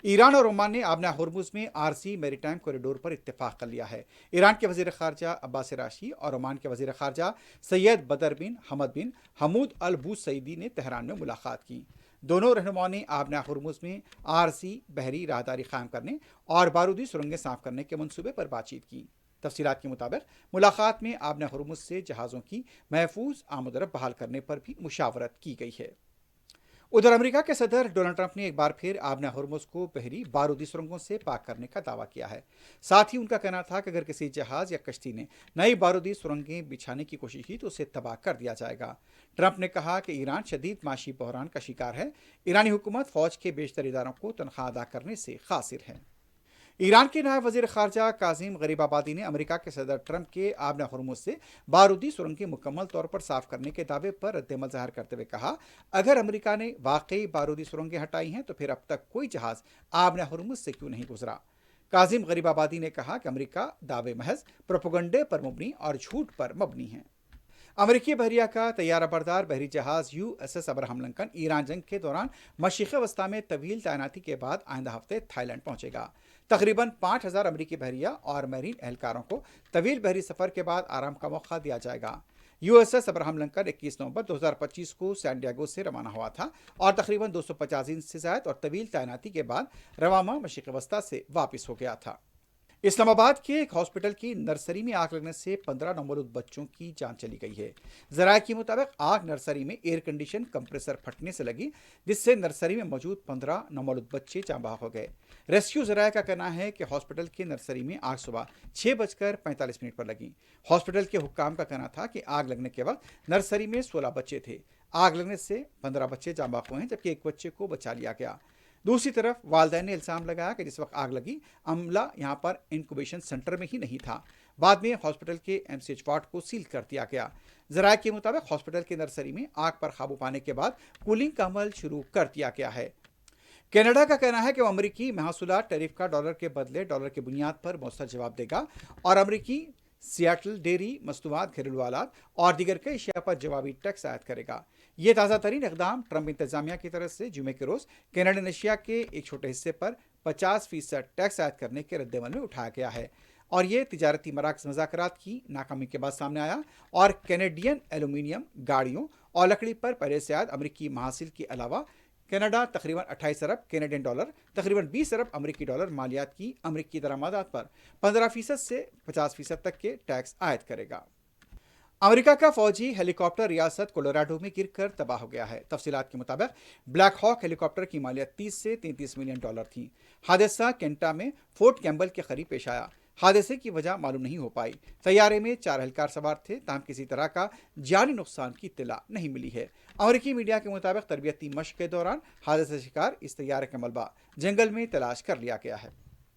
ایران اور اومان نے آبنا ہرمز میں عارضی میری ٹائم کوریڈور پر اتفاق کر لیا ہے۔ ایران کے وزیر خارجہ عباس راشی اور اومان کے وزیر خارجہ سید بدر بن حمد بن حمود البوسعیدی نے تہران میں ملاقات کی۔ دونوں رہنماؤں نے آبنا ہرمز میں عارضی بحری راہداری قائم کرنے اور بارودی سرنگیں صاف کرنے کے منصوبے پر بات چیت کی۔ تفصیلات کے مطابق ملاقات میں آبنا ہرمز سے جہازوں کی محفوظ آمد و رفت بحال کرنے پر بھی مشاورت کی گئی ہے۔ ادھر امریکہ کے صدر ڈونلڈ ٹرمپ نے ایک بار پھر آبنا ہرمز کو بحری بارودی سرنگوں سے پاک کرنے کا دعویٰ کیا ہے۔ ساتھ ہی ان کا کہنا تھا کہ اگر کسی جہاز یا کشتی نے نئی بارودی سرنگیں بچھانے کی کوشش کی تو اسے تباہ کر دیا جائے گا۔ ٹرمپ نے کہا کہ ایران شدید معاشی بحران کا شکار ہے۔ ایرانی حکومت فوج کے بیشتر اداروں کو تنخواہ ادا کرنے سے قاصر ہے۔ ایران کے نائب وزیر خارجہ کاظم غریب آبادی نے امریکہ کے صدر ٹرمپ کے آبنا ہرمز سے بارودی سرنگیں مکمل طور پر صاف کرنے کے دعوے پر رد عمل ظاہر کرتے ہوئے کہا، اگر امریکہ نے واقعی بارودی سرنگیں ہٹائی ہیں تو پھر اب تک کوئی جہاز آبنا ہرمز سے کیوں نہیں گزرا؟ کاظم غریب آبادی نے کہا کہ امریکہ دعوے محض پروپیگنڈے پر مبنی اور جھوٹ پر مبنی ہیں۔ امریکی بحریہ کا طیارہ بردار بحری جہاز you S S Abraham Lankan Iran جنگ کے دوران مشرق وسطی میں طویل تعیناتی کے بعد آئندہ ہفتے تھائی لینڈ پہنچے گا۔ تقریباً 5,000 امریکی بحریہ اور میرین اہلکاروں کو طویل بحری سفر کے بعد آرام کا موقع دیا جائے گا۔ U S S Abraham Lincoln 21 نومبر 2025 کو سین ڈیگو سے روانہ ہوا تھا اور تقریباً 250 دن سے زائد اور طویل تعیناتی کے بعد رواں ماہ مشرق وسطی سے واپس ہو گیا تھا۔ اسلام آباد کے ایک ہاسپٹل کی نرسری میں آگ لگنے سے 15 نومولود بچوں کی جان چلی گئی ہے۔ ذرائع کے مطابق آگ نرسری میں ایئر کنڈیشن کمپریسر پھٹنے سے لگی، جس سے نرسری میں موجود 15 نومولود بچے جاں بحق ہو گئے۔ ریسکیو ذرائع کا کہنا ہے کہ ہاسپٹل کے نرسری میں آگ صبح 6:45 پر لگی۔ ہاسپٹل کے حکام کا کہنا تھا کہ آگ لگنے کے وقت نرسری میں 16 بچے تھے۔ آگ لگنے سے 15 بچے جاں بحق ہوئے ہیں، جبکہ ایک بچے کو بچا لیا گیا۔ دوسری طرف والدین نے الزام لگایا کہ جس وقت آگ لگی عملہ یہاں پر انکوبیشن سینٹر میں ہی نہیں تھا۔ بعد میں ہاسپٹل کے ایم سی ایچ وارڈ کو سیل کر دیا گیا۔ ذرائع کے مطابق ہاسپٹل کے نرسری میں آگ پر قابو پانے کے بعد کولنگ کا عمل شروع کر دیا گیا ہے۔ کینیڈا کا کہنا ہے کہ وہ امریکی محصولات ٹیرف کا ڈالر کے بدلے ڈالر کی بنیاد پر مؤثر جواب دے گا اور امریکی سیاٹل ڈیری مصنوعات، گھریلو آلات اور دیگر کئی اشیاء پر جوابی ٹیکس عائد کرے گا۔ یہ تازہ ترین اقدام ٹرمپ انتظامیہ کی طرف سے جمعے کے روز کینیڈین اشیاء کے ایک چھوٹے حصے پر 50% ٹیکس عائد کرنے کے رد عمل میں اٹھایا گیا ہے، اور یہ تجارتی مراکز مذاکرات کی ناکامی کے بعد سامنے آیا اور کینیڈین ایلومینیم گاڑیوں اور لکڑی پر پہلے سے عائد امریکی محاصل کے علاوہ کینیڈا تقریباً 28 ارب کینیڈین ڈالر، تقریباً 20 ارب امریکی ڈالر مالیات کی امریکی درآمدات پر 15% سے 50% تک کے ٹیکس عائد کرے گا۔ امریکہ کا فوجی ہیلی کاپٹر ریاست کولوراڈو میں گر کر تباہ ہو گیا ہے۔ تفصیلات کے مطابق بلیک ہاک ہیلی کاپٹر کی مالیت 30 سے 33 ملین ڈالر تھی۔ حادثہ کینٹا میں فورٹ کیمبل کے قریب پیش آیا۔ حادثے کی وجہ معلوم نہیں ہو پائی۔ طیارے میں 4 اہلکار سوار تھے، تاہم کسی طرح کا جانی نقصان کی اطلاع نہیں ملی ہے۔ امریکی میڈیا کے مطابق تربیتی مشق کے دوران حادثے کا شکار اس طیارے کا ملبہ جنگل میں تلاش کر لیا گیا ہے۔